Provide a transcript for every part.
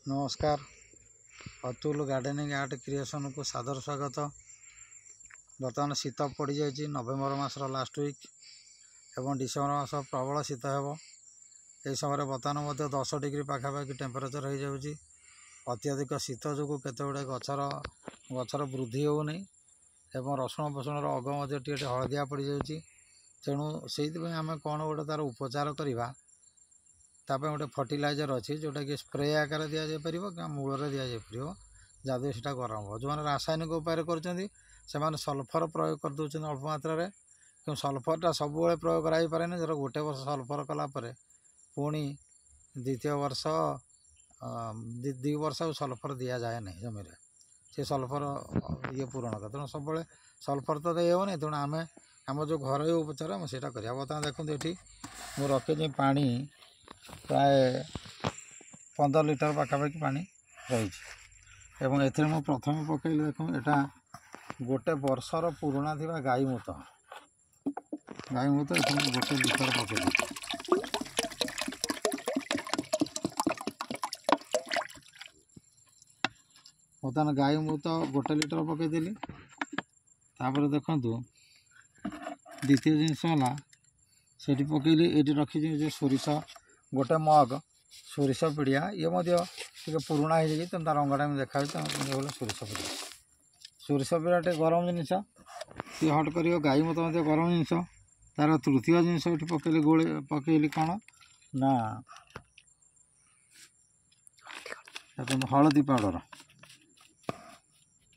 नमस्कार। Atul gardening art creation को सादर स्वागत। बर्तमान शीत पड़ जाए नवेम्बर मासर लास्ट वीक एवं डिसेम्बर मास प्रबल शीत हेब। यह समय बर्तमान 10 डिग्री पाखापाखि टेम्परेचर हो जाऊँगी। अत्यधिक शीत जो केत गुड़े गचर वृद्धि होनी एवं रसुण फसुण अग हलदिया पड़ जाऊँगी। तेणु से आम कौन गोटे तार उपचार करवा तापर गोटे फर्टिलाइजर अच्छी जोटा कि स्प्रे आकार दि जापर कि मूल दि जापर जहाँद्वारा सीटा गरम हो। जो मैंने रासायनिक उपाय कर सल्फर प्रयोग कर दूसरे अल्प मात्रा कि सल्फरटा सब प्रयोग कराइपे ना। जर गोटे वर्ष सल्फर कलापर पुणी द्वितीय वर्ष दु वर्ष सल्फर दि जाए ना जमी से सल्फर ये पूरण कर। तेणु सब सल्फर तो दे हेनी। तेणु आम आम जो घर उपचार आम से बर्तमान देखो ये मुझे रखी पानी प्राय 15 लिटर पाखापाखि पानी रही एवं प्रथम पकईली देख यहाँ गोटे वर्षर पुराणा थी गाई मूत गोटे लिटर पकईली। बर्तमान गाई मूत गोटे लिटर पकईदेली। तापर देखु द्वितीय जिनस है से पकईली ये रखी जो सोरिष गोटे मग सोरिष पिड़िया ये पुराणा हो जाए तेनाली तार रंगटा देखा सोरिष पिड़िया। सोरिष पिड़िया टे गरम जिनस सी हट कर गाई मत गरम जिनस। तार तृतीय जिनस ये पकईली गोले पकईली कौन ना हलदी पाउडर।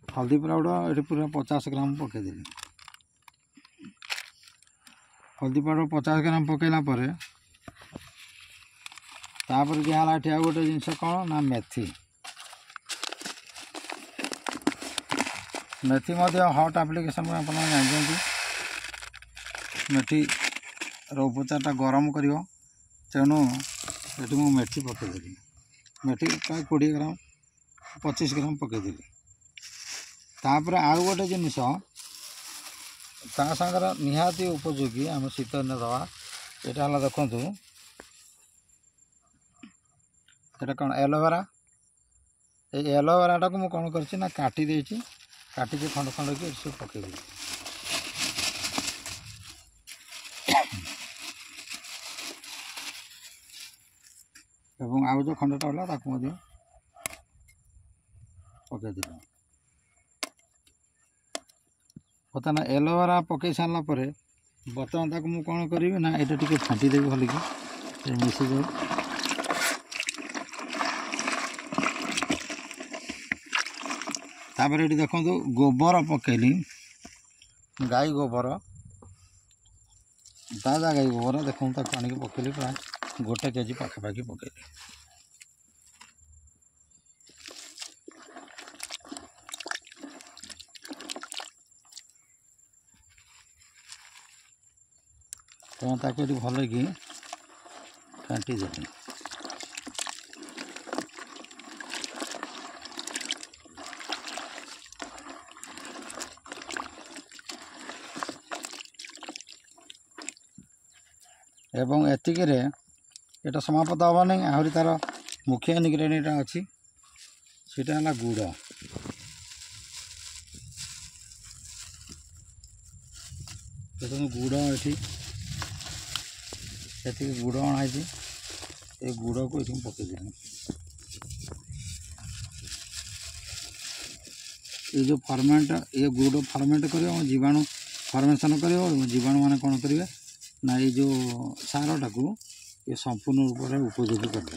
हल्दी पाउडर ये पूरा 50 ग्राम पकईदेली। हल्दी पाउडर 50 ग्राम पकईला तापर दिहला एठी गोटे जिनस कौन ना मेथी। मेथी हट आप्लिकेसन आप जानते मेथी उपचारटा गरम कर। तेणु ये मुझे मेथी पकईदेली। मेथी प्राय 20 ग्राम 25 ग्राम पकईदेली। तापर आउ गोटे जिनस सागर निहाती उपयोगी आम शीत दिन दवा यहाँ देखु ये कौन एलोवेरा। ये एलोवेराटा को मुझे कौन कर काटी काटी खंड खंड कि सब पकईदी। एवं आउ जो खंडटा है पकईदी। बर्तमान एलोवेरा पकई सारापर बर्तमान ताक मुझे कौन करी ना ये टे फाटीदेवी भलिकी मिसी जाए। तापर ये देखो गोबर पकईली गाई गोबर ताजा गाई गोबर देखो आनिक पकईली प्राय 1 केजी पाखापाखि पकईली। तो ताको भल कि काटी देली। एवं एतिकरे एटा समाप्त हवा नहीं आहरी तार मुख्य इनग्रेडिएंट अच्छी सीटा है गुड़। देखो गुड़ ये गुड़ अणाई ये गुड़ को ये पकईदेली। ये जो फर्मेंट ये गुड़ फर्मेंट कर जीवाणु फर्मेसन कर जीवाणु मान कौन करेंगे ना ये जो सारटा को ये संपूर्ण रूप से उपयोगी करते।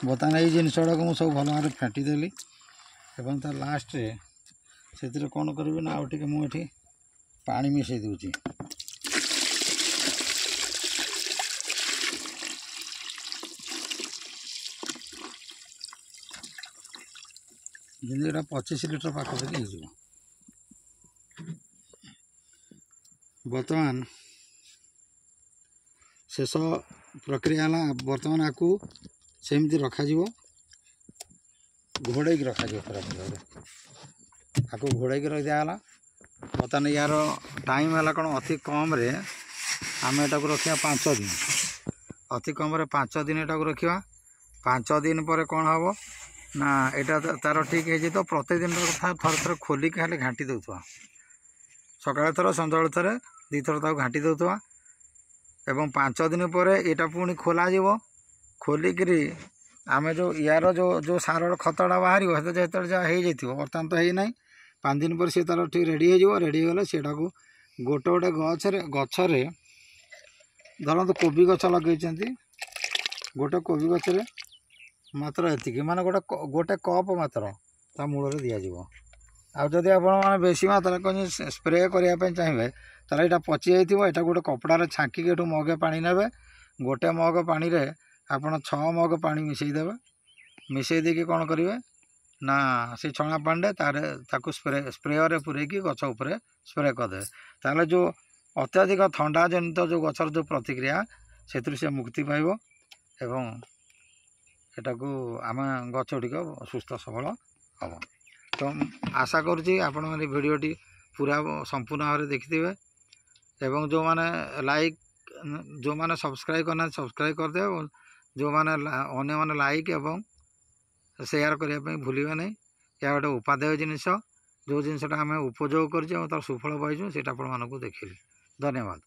बर्तमान ये जिनस गुड़ा को सब भल भाव फेंटीदेली एवं तार लास्ट से कौन करी ना आउ टे मुझे पानी मिसई दूची। जमी 25 लिटर पाखापाखि हो। बर्तमान शेष प्रक्रिया है बर्तमान आपको सेमती रखाଯିବ घोड़े रखाଯିବ पूरा आपको घोड़े रखी दिगला बर्तमान यार टाइम है कौन अति कम रे आम एटा को रखा 5 दिन अति कम 5 दिन एटा को रखा 5 दिन पर कौन हम ना यहाँ तार ठीक है तो प्रतिदिन थर थर खोलिक खाली घाटी दौथवा सकाल थर संध्या थर 2 थर घाटी दौथवा एवं 5 दिन पर यहाँ पुणी खोल खोलिकी आम जो यार जो जो सार खतटा बाहर जो जहाँ हो बर्तमान तो है ना 5 दिन पर सी तार ठीक रेडी होगले सीटा को गोटे गोटे गचरे धरत कोबी गच लगे गोटे कोबी गचरे मात्र एतिक माने गोटे कप मात्र ता मूल दि जाव आदि आप बेसी मात्रा कहीं स्प्रे करने चाहिए तार यहाँ पचि जाइए यहाँ गोटे कपड़े छाँकिक मगे पा ने गोटे मग पानी रे आपड़ 6 मग पानी मिसईदेवे मिसई देकी कौन करेंगे ना से छणा पानी ताकू स्प्रेयर पूरेकी गछ उपरे स्प्रे करदे ताले जो अत्याधिक ठंडा जनित जो गचर जो प्रतिक्रिया से मुक्ति पाइब एवं एटा को आम गछ गुड़िक सुस्थ सबल हम तो आशा करुँची आपण मैंने भिडटी पूरा संपूर्ण भाव देखिथे एवं जो माने लाइक जो माने सब्सक्राइब करना सब्सक्राइब करदे जो माने अन्य माने लाइक एवं शेयर करने भूलिए नहीं या गोटे उपादेय जिनस जो जिनसा आम उपयोग कर सुफल पाइछुँ से देखिली धन्यवाद।